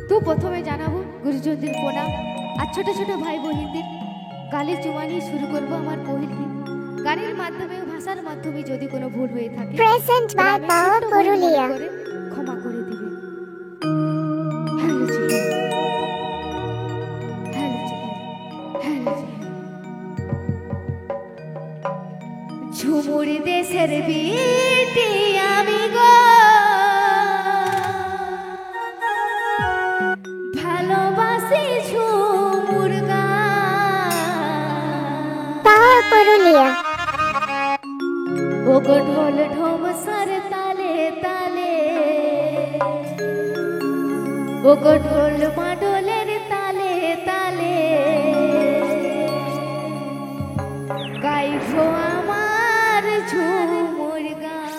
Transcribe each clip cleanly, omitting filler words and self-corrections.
তো প্রথমে জানাবো গুরুজনদের প্রণাম আর ছোট ছোট ভাই বোনদের গালে চুমা নিয়ে শুরু করবো আমার পহিল গীত। গানের মাধ্যমে ও ভাষার মাধ্যমে যদি কোনো ভুল হয়ে থাকে Present by Power Purulia. ক্ষমা করে দিবে। Hello chicken, hello chicken, hello chicken. ঝুমুর দেশের বিটি আমি গো, ভালোবাসি ঝুমুর গান। Power Purulia. ও গো ঢোল ঢোমসার তালে তালে, ও গো ঢোল মাডোলের তালে তালে, গাইবো আমার ঝুমুর গান।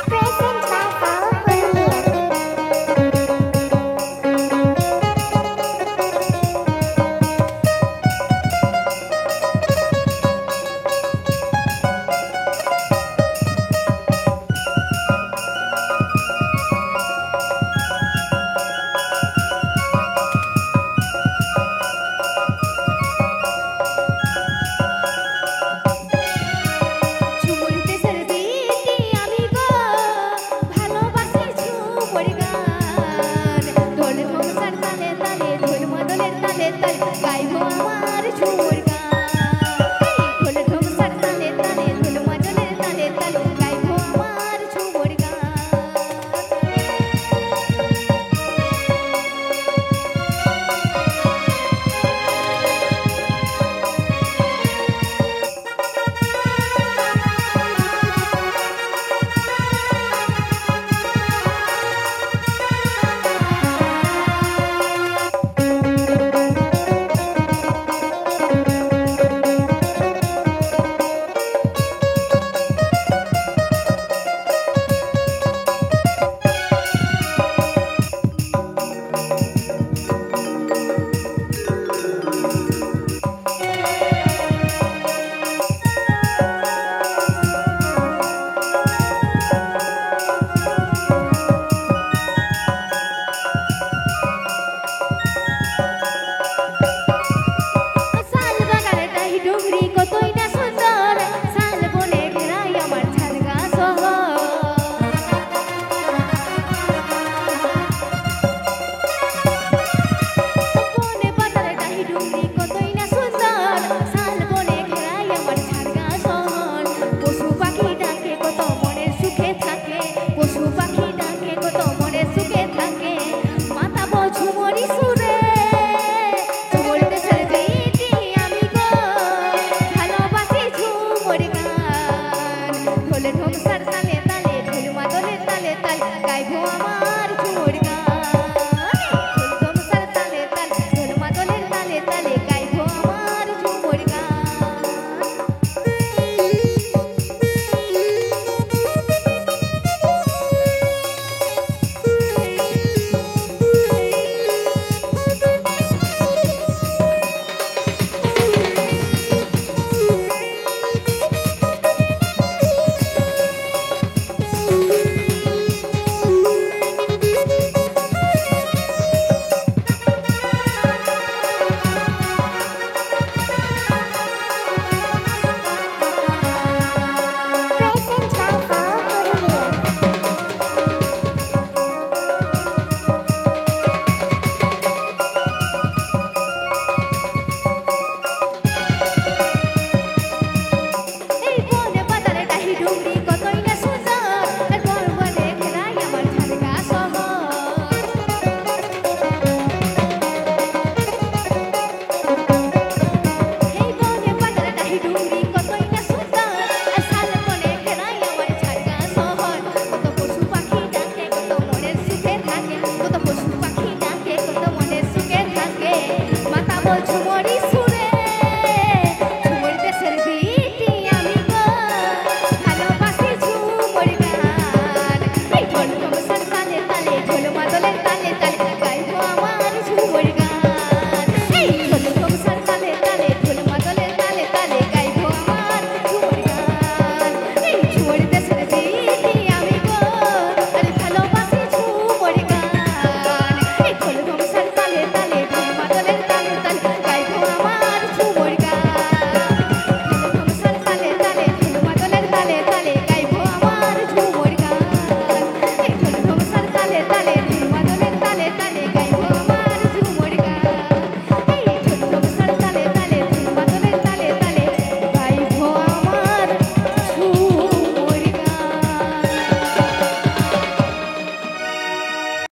Present by Power Purulia. ঝুমুর দেশের বিটি আমি গো, ভালোবাসি ঝুমুর গান। ঢোল ঢোমসার তালে তালে, ঢোল মাদলের তালে তালে, গাইবো আমার ঝুমুর গান। ঢোল ঢোমসার তালে তালে, ঢোল মাদলের তালে তালে, গাইবো আমার ঝুমুর গান। শাল বাগানে তাই ডুংরি কতই না সুন্দর, শাল বনে ঘেরাই আমার ঝাড়গা শহর। বনে পাতালে তাই ডুংরি কতই না সুন্দর, শাল বনে ঘেরাই আমার ঝাড়গা শহর। পশু পাখি ডাকে কত মনের সুখে থাকে, পশু পাখি ডাকে কত মনের সুখে থাকে, মাতাবো ঝুমরি সুরে। ঝুমুর দেশের বিটি আমি গো, ভালোবাসি ঝুমুর গান। ঢোল ঢোমসার তালে তালে, ঢোল মাদলের তালে তালে, গাইবো আমার ঝুমুর গান। ঢোল ঢোমসার তালে তালে, ঢোল মাদলের তালে তালে, গাইবো আমার ঝুমুর গান। Present by Power Purulia. এই বনে পাতালে ডাহি ডুংরি কতই না সুন্দর, তারপর বনে ঘেরাই আমার ঝাড়গা শহর। এই বনে পাতালে ডাহি ডুংরি কতই না সুন্দর, আর শাল বনে ঘেরাই আমার ঝাড়গা শহর। কত পশু পাখি ডাকে কত মনের সুখে থাকে, কত পশু পাখি ডাকে কত মনের সুখে থাকে, মাতাবো ঝুমরি সুরে। ঝুমুর দেশের বিটি আমি গো, ভালোবাসি ঝুমুর গান। এই ঢোল ঢোমসার তালে তালে, ঢোল